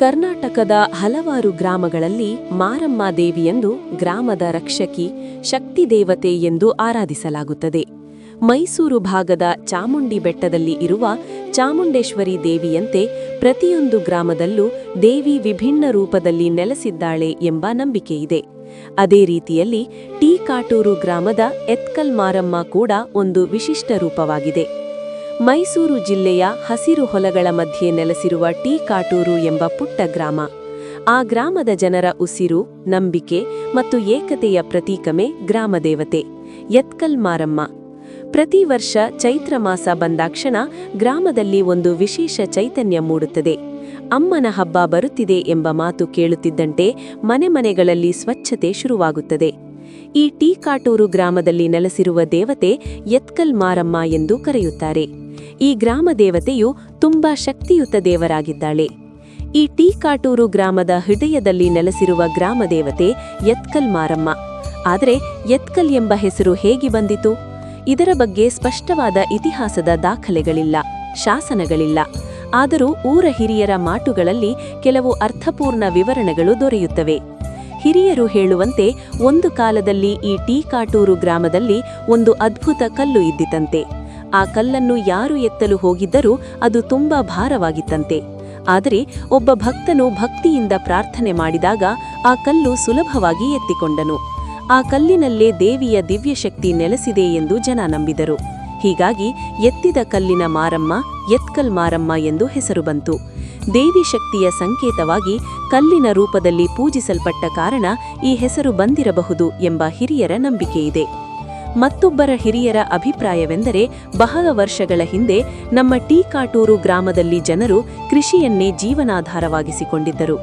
ಕರ್ನಾಟಕದ ಹಲವಾರು ಗ್ರಾಮಗಳಲ್ಲಿ ಮಾರಮ್ಮ ದೇವಿಯೆಂದು ಗ್ರಾಮದ ರಕ್ಷಕಿ ಶಕ್ತಿ ದೇವತೆ ಎಂದು ಆರಾಧಿಸಲಾಗುತ್ತದೆ. ಮೈಸೂರು ಭಾಗದ ಚಾಮುಂಡಿ ಬೆಟ್ಟದಲ್ಲಿ ಇರುವ ಚಾಮುಂಡೇಶ್ವರಿ ದೇವಿಯಂತೆ ಪ್ರತಿಯೊಂದು ಗ್ರಾಮದಲ್ಲೂ ದೇವಿ ವಿಭಿನ್ನ ರೂಪದಲ್ಲಿ ನೆಲೆಸಿದ್ದಾಳೆ ಎಂಬ ನಂಬಿಕೆಯಿದೆ. ಅದೇ ರೀತಿಯಲ್ಲಿ ಟಿ ಕಾಟೂರು ಗ್ರಾಮದ ಎತ್ಕಲ್ ಮಾರಮ್ಮ ಕೂಡ ಒಂದು ವಿಶಿಷ್ಟ ರೂಪವಾಗಿದೆ. ಮೈಸೂರು ಜಿಲ್ಲೆಯ ಹಸಿರು ಹೊಲಗಳ ಮಧ್ಯೆ ನೆಲೆಸಿರುವ ಟಿ ಕಾಟೂರು ಎಂಬ ಪುಟ್ಟ ಗ್ರಾಮ. ಆ ಗ್ರಾಮದ ಜನರ ಉಸಿರು, ನಂಬಿಕೆ ಮತ್ತು ಏಕತೆಯ ಪ್ರತೀಕವೇ ಗ್ರಾಮದೇವತೆ ಎತ್ಕಲ್ ಮಾರಮ್ಮ. ಪ್ರತಿ ವರ್ಷ ಚೈತ್ರ ಮಾಸ ಬಂದಾಕ್ಷಣ ಗ್ರಾಮದಲ್ಲಿ ಒಂದು ವಿಶೇಷ ಚೈತನ್ಯ ಮೂಡುತ್ತದೆ. ಅಮ್ಮನ ಹಬ್ಬ ಬರುತ್ತಿದೆ ಎಂಬ ಮಾತು ಕೇಳುತ್ತಿದ್ದಂತೆ ಮನೆಗಳಲ್ಲಿ ಸ್ವಚ್ಛತೆ ಶುರುವಾಗುತ್ತದೆ. ಈ ಟಿ ಕಾಟೂರು ಗ್ರಾಮದಲ್ಲಿ ನೆಲೆಸಿರುವ ದೇವತೆ ಎತ್ಕಲ್ ಮಾರಮ್ಮ ಎಂದು ಕರೆಯುತ್ತಾರೆ. ಈ ಗ್ರಾಮ ದೇವತೆಯು ತುಂಬಾ ಶಕ್ತಿಯುತ ದೇವರಾಗಿದ್ದಾಳೆ. ಈ ಟಿ ಕಾಟೂರು ಗ್ರಾಮದ ಹೃದಯದಲ್ಲಿ ನೆಲೆಸಿರುವ ಗ್ರಾಮ ದೇವತೆ ಎತ್ಕಲ್ ಮಾರಮ್ಮ. ಆದರೆ ಎತ್ಕಲ್ ಎಂಬ ಹೆಸರು ಹೇಗೆ ಬಂದಿತು? ಇದರ ಬಗ್ಗೆ ಸ್ಪಷ್ಟವಾದ ಇತಿಹಾಸದ ದಾಖಲೆಗಳಿಲ್ಲ, ಶಾಸನಗಳಿಲ್ಲ. ಆದರೂ ಊರ ಹಿರಿಯರ ಮಾತುಗಳಲ್ಲಿ ಕೆಲವು ಅರ್ಥಪೂರ್ಣ ವಿವರಣೆಗಳು ದೊರೆಯುತ್ತವೆ. ಹಿರಿಯರು ಹೇಳುವಂತೆ ಒಂದು ಕಾಲದಲ್ಲಿ ಈ ಟಿ ಕಾಟೂರು ಗ್ರಾಮದಲ್ಲಿ ಒಂದು ಅದ್ಭುತ ಕಲ್ಲು ಇದ್ದಿತಂತೆ. ಆ ಕಲ್ಲನ್ನು ಯಾರು ಎತ್ತಲು ಹೋಗಿದ್ದರೂ ಅದು ತುಂಬಾ ಭಾರವಾಗಿತ್ತಂತೆ. ಆದರೆ ಒಬ್ಬ ಭಕ್ತನು ಭಕ್ತಿಯಿಂದ ಪ್ರಾರ್ಥನೆ ಮಾಡಿದಾಗ ಆ ಕಲ್ಲು ಸುಲಭವಾಗಿ ಎತ್ತಿಕೊಂಡನು. ಆ ಕಲ್ಲಿನಲ್ಲೇ ದೇವಿಯ ದಿವ್ಯಶಕ್ತಿ ನೆಲೆಸಿದೆ ಎಂದು ಜನ ನಂಬಿದರು. ಹೀಗಾಗಿ ಎತ್ತಿದ ಕಲ್ಲಿನ ಮಾರಮ್ಮ ಎತ್ಕಲ್ ಮಾರಮ್ಮ ಎಂದು ಹೆಸರು ಬಂತು. ದೇವಿ ಶಕ್ತಿಯ ಸಂಕೇತವಾಗಿ ಕಲ್ಲಿನ ರೂಪದಲ್ಲಿ ಪೂಜಿಸಲ್ಪಟ್ಟ ಕಾರಣ ಈ ಹೆಸರು ಬಂದಿರಬಹುದು ಎಂಬ ಹಿರಿಯರ ನಂಬಿಕೆಯಿದೆ. ಮತ್ತೊಬ್ಬರ ಹಿರಿಯರ ಅಭಿಪ್ರಾಯವೆಂದರೆ, ಬಹಳ ವರ್ಷಗಳ ಹಿಂದೆ ನಮ್ಮ ಟಿ ಕಾಟೂರು ಗ್ರಾಮದಲ್ಲಿ ಜನರು ಕೃಷಿಯನ್ನೇ ಜೀವನಾಧಾರವಾಗಿಸಿಕೊಂಡಿದ್ದರು.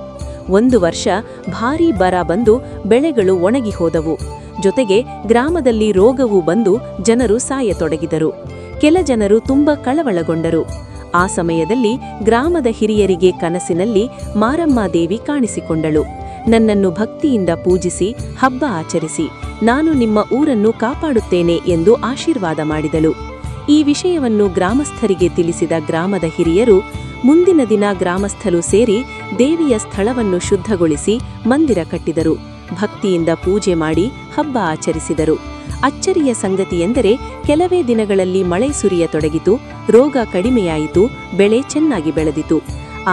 ಒಂದು ವರ್ಷ ಭಾರೀ ಬರ ಬಂದು ಬೆಳೆಗಳು ಒಣಗಿ ಹೋದವು. ಜೊತೆಗೆ ಗ್ರಾಮದಲ್ಲಿ ರೋಗವೂ ಬಂದು ಜನರು ಸಾಯತೊಡಗಿದರು. ಕೆಲ ಜನರು ತುಂಬಾ ಕಳವಳಗೊಂಡರು. ಆ ಸಮಯದಲ್ಲಿ ಗ್ರಾಮದ ಹಿರಿಯರಿಗೆ ಕನಸಿನಲ್ಲಿ ಮಾರಮ್ಮ ದೇವಿ ಕಾಣಿಸಿಕೊಂಡಳು. ನನ್ನನ್ನು ಭಕ್ತಿಯಿಂದ ಪೂಜಿಸಿ ಹಬ್ಬ ಆಚರಿಸಿ, ನಾನು ನಿಮ್ಮ ಊರನ್ನು ಕಾಪಾಡುತ್ತೇನೆ ಎಂದು ಆಶೀರ್ವಾದ ಮಾಡಿದಳು. ಈ ವಿಷಯವನ್ನು ಗ್ರಾಮಸ್ಥರಿಗೆ ತಿಳಿಸಿದ ಗ್ರಾಮದ ಹಿರಿಯರು ಮುಂದಿನ ದಿನ ಗ್ರಾಮಸ್ಥರು ಸೇರಿ ದೇವಿಯ ಸ್ಥಳವನ್ನು ಶುದ್ಧಗೊಳಿಸಿ ಮಂದಿರ ಕಟ್ಟಿದರು. ಭಕ್ತಿಯಿಂದ ಪೂಜೆ ಮಾಡಿ ಹಬ್ಬ ಆಚರಿಸಿದರು. ಅಚ್ಚರಿಯ ಸಂಗತಿಯೆಂದರೆ ಕೆಲವೇ ದಿನಗಳಲ್ಲಿ ಮಳೆ ಸುರಿಯತೊಡಗಿತು, ರೋಗ ಕಡಿಮೆಯಾಯಿತು, ಬೆಳೆ ಚೆನ್ನಾಗಿ ಬೆಳೆದಿತು.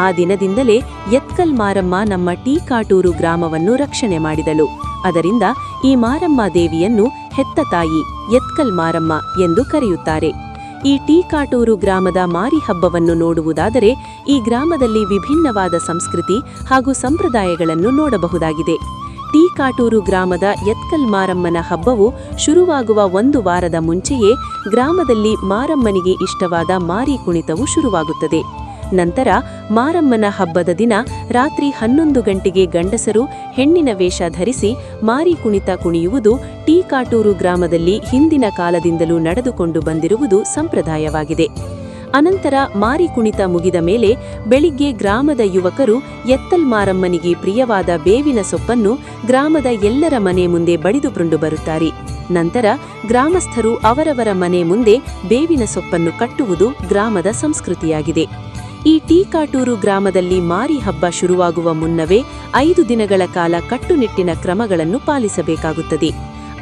ಆ ದಿನದಿಂದಲೇ ಎತ್ಕಲ್ ಮಾರಮ್ಮ ನಮ್ಮ ಟಿ ಕಾಟೂರು ಗ್ರಾಮವನ್ನು ರಕ್ಷಣೆ ಮಾಡಿದಳು. ಅದರಿಂದ ಈ ಮಾರಮ್ಮ ದೇವಿಯನ್ನು ಹೆತ್ತ ತಾಯಿ ಎತ್ಕಲ್ ಮಾರಮ್ಮ ಎಂದು ಕರೆಯುತ್ತಾರೆ. ಈ ಟಿ ಕಾಟೂರು ಗ್ರಾಮದ ಮಾರಿ ಹಬ್ಬವನ್ನು ನೋಡುವುದಾದರೆ ಈ ಗ್ರಾಮದಲ್ಲಿ ವಿಭಿನ್ನವಾದ ಸಂಸ್ಕೃತಿ ಹಾಗೂ ಸಂಪ್ರದಾಯಗಳನ್ನು ನೋಡಬಹುದಾಗಿದೆ. ಟಿ ಕಾಟೂರು ಗ್ರಾಮದ ಎತ್ಕಲ್ ಮಾರಮ್ಮನ ಹಬ್ಬವು ಶುರುವಾಗುವ ಒಂದು ವಾರದ ಮುಂಚೆಯೇ ಗ್ರಾಮದಲ್ಲಿ ಮಾರಮ್ಮನಿಗೆ ಇಷ್ಟವಾದ ಮಾರಿ ಕುಣಿತವು ಶುರುವಾಗುತ್ತದೆ. ನಂತರ ಮಾರಮ್ಮನ ಹಬ್ಬದ ದಿನ ರಾತ್ರಿ 11 ಗಂಟೆಗೆ ಗಂಡಸರು ಹೆಣ್ಣಿನ ವೇಷ ಧರಿಸಿ ಮಾರಿ ಕುಣಿತ ಕುಣಿಯುವುದು ಟಿ ಕಾಟೂರು ಗ್ರಾಮದಲ್ಲಿ ಹಿಂದಿನ ಕಾಲದಿಂದಲೂ ನಡೆದುಕೊಂಡು ಬಂದಿರುವುದು ಸಂಪ್ರದಾಯವಾಗಿದೆ. ಅನಂತರ ಮಾರಿ ಕುಣಿತ ಮುಗಿದ ಮೇಲೆ ಬೆಳಿಗ್ಗೆ ಗ್ರಾಮದ ಯುವಕರು ಎತ್ತಲ್ ಮಾರಮ್ಮನಿಗೆ ಪ್ರಿಯವಾದ ಬೇವಿನ ಸೊಪ್ಪನ್ನು ಗ್ರಾಮದ ಎಲ್ಲರ ಮನೆ ಮುಂದೆ ಬಡಿದುಕೊಂಡು ಬರುತ್ತಾರೆ. ನಂತರ ಗ್ರಾಮಸ್ಥರು ಅವರವರ ಮನೆ ಮುಂದೆ ಬೇವಿನ ಸೊಪ್ಪನ್ನು ಕಟ್ಟುವುದು ಗ್ರಾಮದ ಸಂಸ್ಕೃತಿಯಾಗಿದೆ. ಈ ಟಿ ಕಾಟೂರು ಗ್ರಾಮದಲ್ಲಿ ಮಾರಿ ಹಬ್ಬ ಶುರುವಾಗುವ ಮುನ್ನವೇ 5 ದಿನಗಳ ಕಾಲ ಕಟ್ಟುನಿಟ್ಟಿನ ಕ್ರಮಗಳನ್ನು ಪಾಲಿಸಬೇಕಾಗುತ್ತದೆ.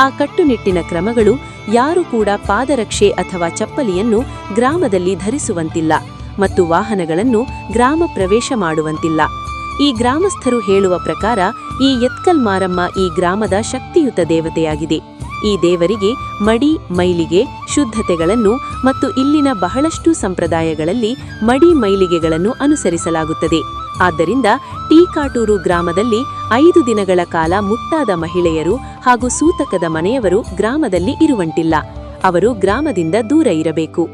ಆ ಕಟ್ಟುನಿಟ್ಟಿನ ಕ್ರಮಗಳು ಯಾರು ಕೂಡ ಪಾದರಕ್ಷೆ ಅಥವಾ ಚಪ್ಪಲಿಯನ್ನು ಗ್ರಾಮದಲ್ಲಿ ಧರಿಸುವಂತಿಲ್ಲ ಮತ್ತು ವಾಹನಗಳನ್ನು ಗ್ರಾಮ ಪ್ರವೇಶ ಮಾಡುವಂತಿಲ್ಲ. ಈ ಗ್ರಾಮಸ್ಥರು ಹೇಳುವ ಪ್ರಕಾರ ಈ ಎತ್ಕಲ್ ಮಾರಮ್ಮ ಈ ಗ್ರಾಮದ ಶಕ್ತಿಯುತ ದೇವತೆಯಾಗಿದೆ. ಈ ದೇವರಿಗೆ ಮಡಿ ಮೈಲಿಗೆ ಶುದ್ಧತೆಗಳನ್ನು ಮತ್ತು ಇಲ್ಲಿನ ಬಹಳಷ್ಟು ಸಂಪ್ರದಾಯಗಳಲ್ಲಿ ಮಡಿ ಮೈಲಿಗೆಗಳನ್ನು ಅನುಸರಿಸಲಾಗುತ್ತದೆ. ಆದ್ದರಿಂದ ಟಿ ಕಾಟೂರು ಗ್ರಾಮದಲ್ಲಿ 5 ದಿನಗಳ ಕಾಲ ಮುಟ್ಟಾದ ಮಹಿಳೆಯರು ಹಾಗೂ ಸೂತಕದ ಮನೆಯವರು ಗ್ರಾಮದಲ್ಲಿ ಇರುವಂತಿಲ್ಲ. ಅವರು ಗ್ರಾಮದಿಂದ ದೂರ ಇರಬೇಕು.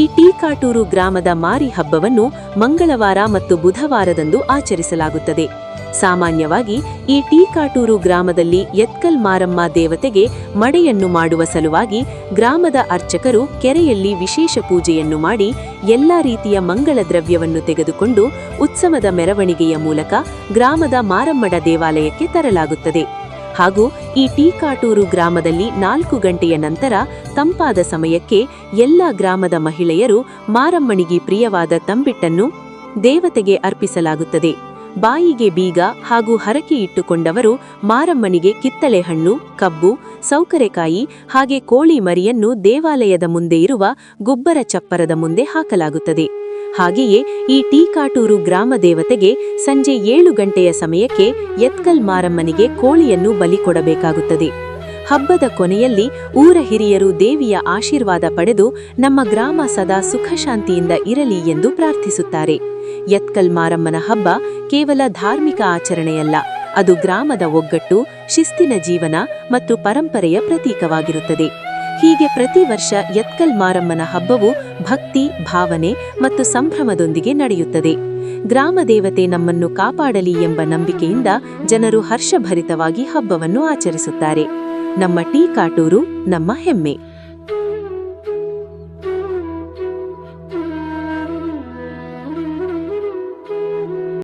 ಈ ಟಿ ಕಾಟೂರು ಗ್ರಾಮದ ಮಾರಿ ಹಬ್ಬವನ್ನು ಮಂಗಳವಾರ ಮತ್ತು ಬುಧವಾರದಂದು ಆಚರಿಸಲಾಗುತ್ತದೆ. ಸಾಮಾನ್ಯವಾಗಿ ಈ ಟಿ ಕಾಟೂರು ಗ್ರಾಮದಲ್ಲಿ ಎತ್ಕಲ್ ಮಾರಮ್ಮ ದೇವತೆಗೆ ಮಡೆಯನ್ನು ಮಾಡುವ ಸಲುವಾಗಿ ಗ್ರಾಮದ ಅರ್ಚಕರು ಕೆರೆಯಲ್ಲಿ ವಿಶೇಷ ಪೂಜೆಯನ್ನು ಮಾಡಿ ಎಲ್ಲಾ ರೀತಿಯ ಮಂಗಳ ದ್ರವ್ಯವನ್ನು ತೆಗೆದುಕೊಂಡು ಉತ್ಸವದ ಮೆರವಣಿಗೆಯ ಮೂಲಕ ಗ್ರಾಮದ ಮಾರಮ್ಮಡ ದೇವಾಲಯಕ್ಕೆ ತರಲಾಗುತ್ತದೆ. ಹಾಗೂ ಈ ಟಿ ಕಾಟೂರು ಗ್ರಾಮದಲ್ಲಿ 4 ಗಂಟೆಯ ನಂತರ ತಂಪಾದ ಸಮಯಕ್ಕೆ ಎಲ್ಲ ಗ್ರಾಮದ ಮಹಿಳೆಯರು ಮಾರಮ್ಮನಿಗೆ ಪ್ರಿಯವಾದ ತಂಬಿಟ್ಟನ್ನು ದೇವತೆಗೆ ಅರ್ಪಿಸಲಾಗುತ್ತದೆ. ಬಾಯಿಗೆ ಬೀಗ ಹಾಗೂ ಹರಕೆ ಇಟ್ಟುಕೊಂಡವರು ಮಾರಮ್ಮನಿಗೆ ಕಿತ್ತಳೆ ಹಣ್ಣು, ಕಬ್ಬು, ಸೌಕರೆಕಾಯಿ ಹಾಗೆ ಕೋಳಿ ಮರಿಯನ್ನು ದೇವಾಲಯದ ಮುಂದೆ ಇರುವ ಗೊಬ್ಬರ ಚಪ್ಪರದ ಮುಂದೆ ಹಾಕಲಾಗುತ್ತದೆ. ಹಾಗೆಯೇ ಈ ಟೀಕಾಟೂರು ಗ್ರಾಮ ದೇವತೆಗೆ ಸಂಜೆ 7 ಗಂಟೆಯ ಸಮಯಕ್ಕೆ ಎತ್ಕಲ್ ಮಾರಮ್ಮನಿಗೆ ಕೋಳಿಯನ್ನು ಬಲಿ ಕೊಡಬೇಕಾಗುತ್ತದೆ. ಹಬ್ಬದ ಕೊನೆಯಲ್ಲಿ ಊರ ಹಿರಿಯರು ದೇವಿಯ ಆಶೀರ್ವಾದ ಪಡೆದು ನಮ್ಮ ಗ್ರಾಮ ಸದಾ ಸುಖಶಾಂತಿಯಿಂದ ಇರಲಿ ಎಂದು ಪ್ರಾರ್ಥಿಸುತ್ತಾರೆ. ಎತ್ಕಲ್ ಮಾರಮ್ಮನ ಹಬ್ಬ ಕೇವಲ ಧಾರ್ಮಿಕ ಆಚರಣೆಯಲ್ಲ, ಅದು ಗ್ರಾಮದ ಒಗ್ಗಟ್ಟು, ಶಿಸ್ತಿನ ಜೀವನ ಮತ್ತು ಪರಂಪರೆಯ ಪ್ರತೀಕವಾಗಿರುತ್ತದೆ. ಹೀಗೆ ಪ್ರತಿ ವರ್ಷ ಎತ್ಕಲ್ ಮಾರಮ್ಮನ ಹಬ್ಬವು ಭಕ್ತಿ, ಭಾವನೆ ಮತ್ತು ಸಂಭ್ರಮದೊಂದಿಗೆ ನಡೆಯುತ್ತದೆ. ಗ್ರಾಮ ದೇವತೆ ನಮ್ಮನ್ನು ಕಾಪಾಡಲಿ ಎಂಬ ನಂಬಿಕೆಯಿಂದ ಜನರು ಹರ್ಷಭರಿತವಾಗಿ ಹಬ್ಬವನ್ನು ಆಚರಿಸುತ್ತಾರೆ. ನಮ್ಮ ಟೀಕಾಟೂರು ನಮ್ಮ ಹೆಮ್ಮೆ.